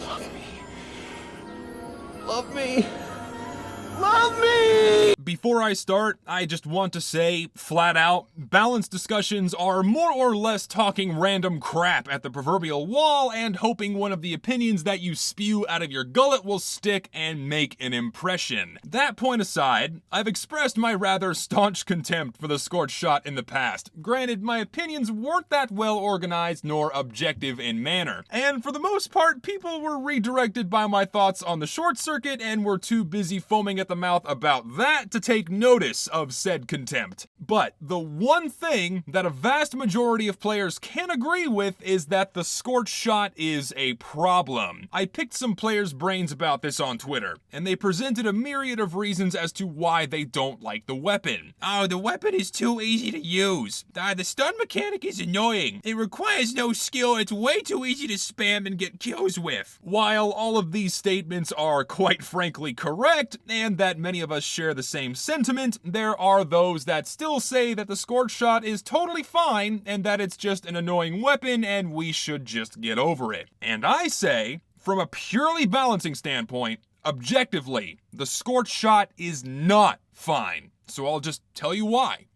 Love me. Love me. Love me! Before I start, I just want to say, flat out, balanced discussions are more or less talking random crap at the proverbial wall and hoping one of the opinions that you spew out of your gullet will stick and make an impression. That point aside, I've expressed my rather staunch contempt for the Scorch shot in the past. Granted, my opinions weren't that well organized nor objective in manner, and for the most part, people were redirected by my thoughts on the short circuit and were too busy foaming at the mouth about that to take notice of said contempt. But the one thing that a vast majority of players can agree with is that the Scorch shot is a problem. I picked some players' brains about this on Twitter, and they presented a myriad of reasons as to why they don't like the weapon. Oh, the weapon is too easy to use. The stun mechanic is annoying. It requires no skill. It's way too easy to spam and get kills with. While all of these statements are quite frankly correct, and that many of us share the same sentiment, there are those that still say that the Scorch shot is totally fine and that it's just an annoying weapon and we should just get over it. And I say, from a purely balancing standpoint, objectively, the Scorch shot is not fine. So I'll just tell you why.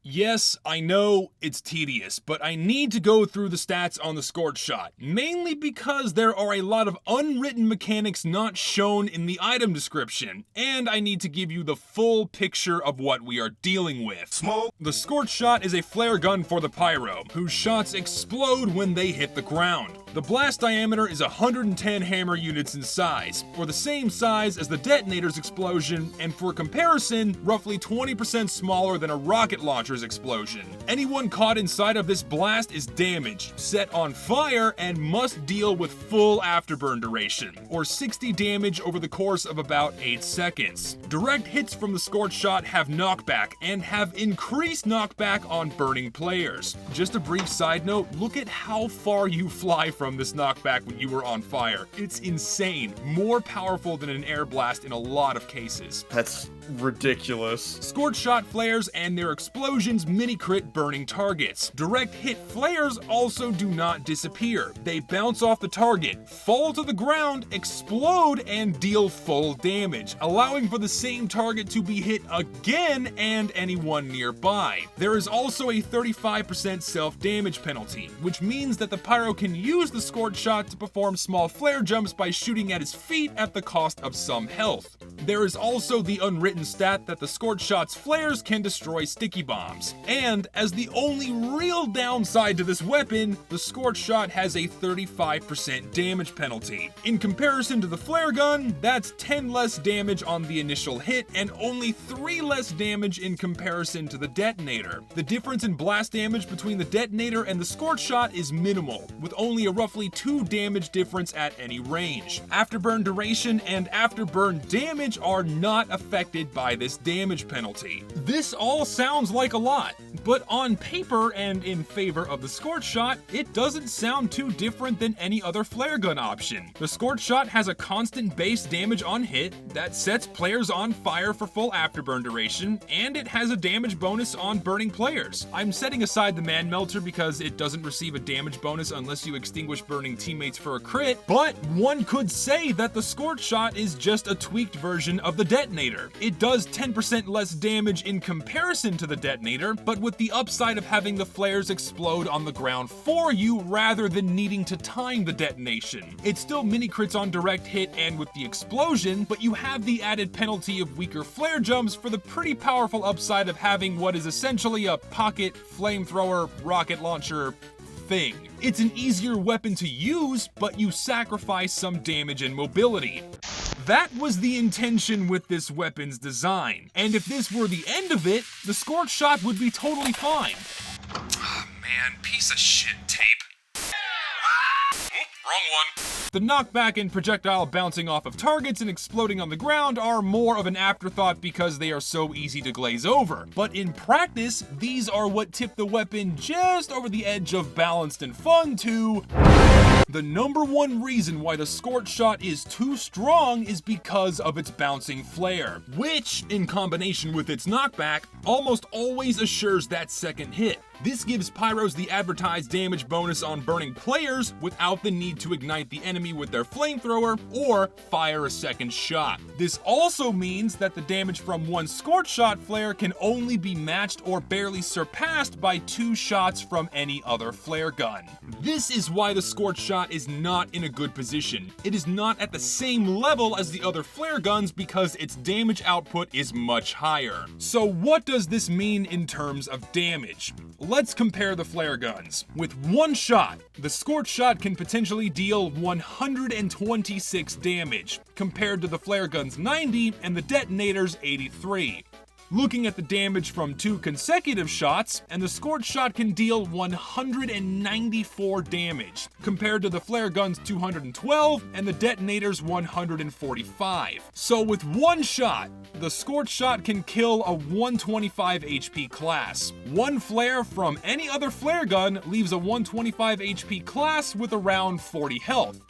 Yes, I know it's tedious, but I need to go through the stats on the Scorch shot, mainly because there are a lot of unwritten mechanics not shown in the item description, and I need to give you the full picture of what we are dealing with. Smoke. The Scorch shot is a flare gun for the pyro, whose shots explode when they hit the ground. The blast diameter is 110 hammer units in size, or the same size as the detonator's explosion, and for comparison, roughly 20% smaller than a rocket launcher's explosion. Anyone caught inside of this blast is damaged, set on fire, and must deal with full afterburn duration, or 60 damage over the course of about 8 seconds. Direct hits from the Scorch shot have knockback, and have increased knockback on burning players. Just a brief side note, look at how far you fly from this knockback when you were on fire. It's insane. More powerful than an air blast in a lot of cases. That's ridiculous. Scorch shot flares and their explosions mini-crit burning targets. Direct hit flares also do not disappear. They bounce off the target, fall to the ground, explode, and deal full damage, allowing for the same target to be hit again and anyone nearby. There is also a 35% self-damage penalty, which means that the pyro can use the Scorch shot to perform small flare jumps by shooting at his feet at the cost of some health. There is also the unwritten stat that the Scorch shot's flares can destroy sticky bombs. And as the only real downside to this weapon, the Scorch shot has a 35% damage penalty. In comparison to the flare gun, that's 10 less damage on the initial hit and only 3 less damage in comparison to the detonator. The difference in blast damage between the detonator and the Scorch shot is minimal, with only a roughly 2 damage difference at any range. Afterburn duration and afterburn damage are not affected by this damage penalty. This all sounds like a lot, but on paper and in favor of the Scorch shot, it doesn't sound too different than any other flare gun option. The Scorch shot has a constant base damage on hit that sets players on fire for full afterburn duration, and it has a damage bonus on burning players. I'm setting aside the Man Melter because it doesn't receive a damage bonus unless you extinguish burning teammates for a crit, but one could say that the Scorch shot is just a tweaked version of the detonator. It does 10% less damage in comparison to the detonator, but with the upside of having the flares explode on the ground for you rather than needing to time the detonation. It still mini crits on direct hit and with the explosion, but you have the added penalty of weaker flare jumps for the pretty powerful upside of having what is essentially a pocket flamethrower rocket launcher thing. It's an easier weapon to use, but you sacrifice some damage and mobility. That was the intention with this weapon's design, and if this were the end of it, the Scorch shot would be totally fine. Oh man, piece of shit tape. Wrong one. The knockback and projectile bouncing off of targets and exploding on the ground are more of an afterthought because they are so easy to glaze over. But in practice, these are what tip the weapon just over the edge of balanced and fun to... The number one reason why the Scorch shot is too strong is because of its bouncing flare, which, in combination with its knockback, almost always assures that second hit. This gives pyros the advertised damage bonus on burning players without the need to ignite the enemy with their flamethrower or fire a second shot. This also means that the damage from one Scorch shot flare can only be matched or barely surpassed by 2 shots from any other flare gun. This is why the Scorch shot is not in a good position. It is not at the same level as the other flare guns because its damage output is much higher. So what does this mean in terms of damage? Let's compare the flare guns. With one shot, the Scorch shot can potentially deal 126 damage, compared to the flare gun's 90 and the detonator's 83. Looking at the damage from 2 consecutive shots, and the Scorch shot can deal 194 damage, compared to the flare gun's 212 and the detonator's 145. So with one shot, the Scorch shot can kill a 125 HP class. One flare from any other flare gun leaves a 125 HP class with around 40 health.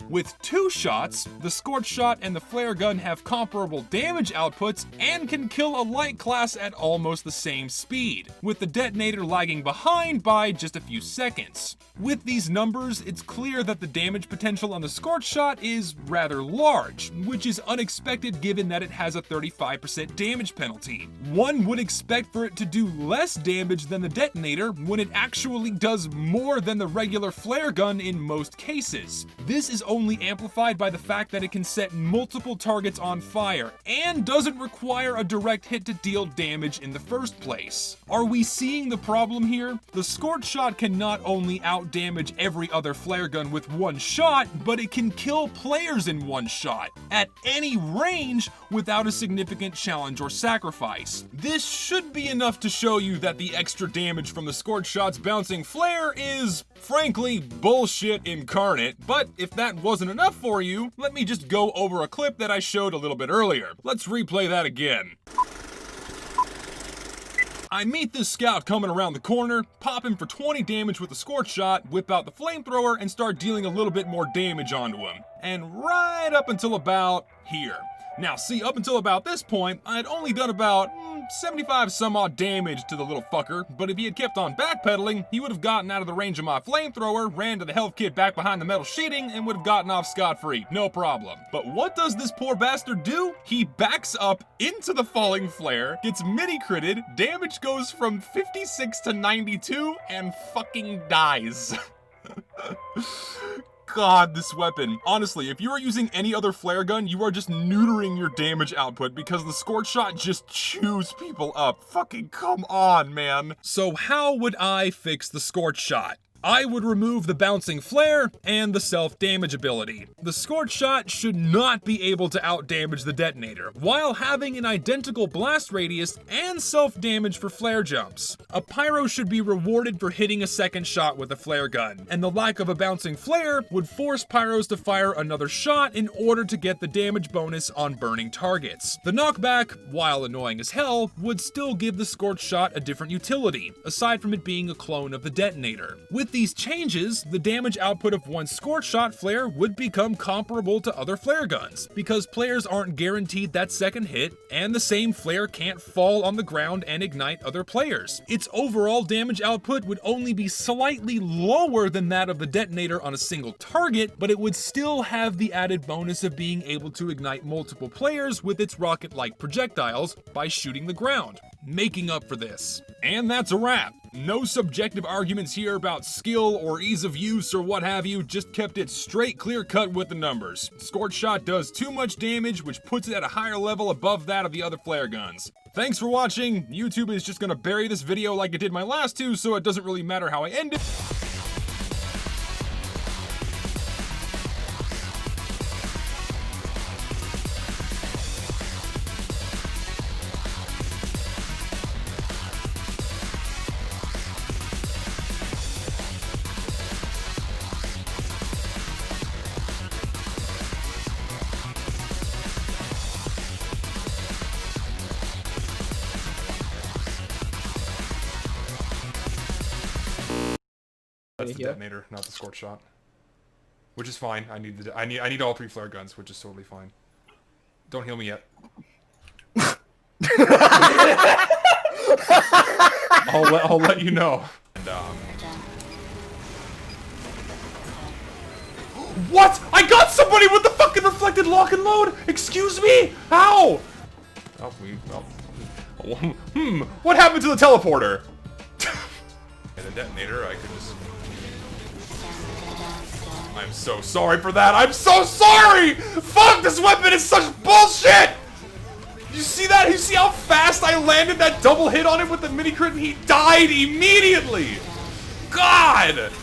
With 2 shots, the Scorch shot and the flare gun have comparable damage outputs and can kill a light class at almost the same speed, with the detonator lagging behind by just a few seconds. With these numbers, it's clear that the damage potential on the Scorch shot is rather large, which is unexpected given that it has a 35% damage penalty. One would expect for it to do less damage than the detonator when it actually does more than the regular flare gun in most cases. This is only amplified by the fact that it can set multiple targets on fire and doesn't require a direct hit to deal damage in the first place. Are we seeing the problem here? The Scorch shot can not only out-damage every other flare gun with one shot, but it can kill players in one shot, at any range, without a significant challenge or sacrifice. This should be enough to show you that the extra damage from the Scorch shot's bouncing flare is, frankly, bullshit incarnate, but if that wasn't enough for you, let me just go over a clip that I showed a little bit earlier. Let's replay that again. I meet this scout coming around the corner, pop him for 20 damage with the Scorch shot, whip out the flamethrower, and start dealing a little bit more damage onto him. And right up until about here. Now see, up until about this point, I had only done about 75 some odd damage to the little fucker, but if he had kept on backpedaling, he would have gotten out of the range of my flamethrower, ran to the health kit back behind the metal sheeting, and would have gotten off scot-free, no problem. But what does this poor bastard do? He backs up into the falling flare, gets mini-critted, damage goes from 56 to 92, and fucking dies. God, this weapon. Honestly, if you are using any other flare gun, you are just neutering your damage output because the Scorch shot just chews people up. Fucking come on, man. So how would I fix the Scorch shot? I would remove the bouncing flare and the self-damage ability. The Scorch shot should not be able to out-damage the detonator, while having an identical blast radius and self-damage for flare jumps. A pyro should be rewarded for hitting a second shot with a flare gun, and the lack of a bouncing flare would force pyros to fire another shot in order to get the damage bonus on burning targets. The knockback, while annoying as hell, would still give the Scorch shot a different utility, aside from it being a clone of the detonator. With these changes, the damage output of one Scorch shot flare would become comparable to other flare guns, because players aren't guaranteed that second hit, and the same flare can't fall on the ground and ignite other players. Its overall damage output would only be slightly lower than that of the detonator on a single target, but it would still have the added bonus of being able to ignite multiple players with its rocket-like projectiles by shooting the ground, making up for this. And that's a wrap. No subjective arguments here about skill or ease of use or what have you, just kept it straight clear cut with the numbers. Scorch shot does too much damage, which puts it at a higher level above that of the other flare guns. Thanks for watching. YouTube is just gonna bury this video like it did my last two, so it doesn't really matter how I end it. That's the detonator, not the Scorch shot. Which is fine. I need all 3 flare guns, which is totally fine. Don't heal me yet. I'll let you know. And, what? I got somebody with the fucking reflected lock and load! Excuse me? How? What happened to the teleporter? And the detonator, I could just... I'm so sorry for that. I'm so sorry! Fuck, this weapon is such bullshit! You see that? You see how fast I landed that double hit on him with the mini crit and he died immediately? God!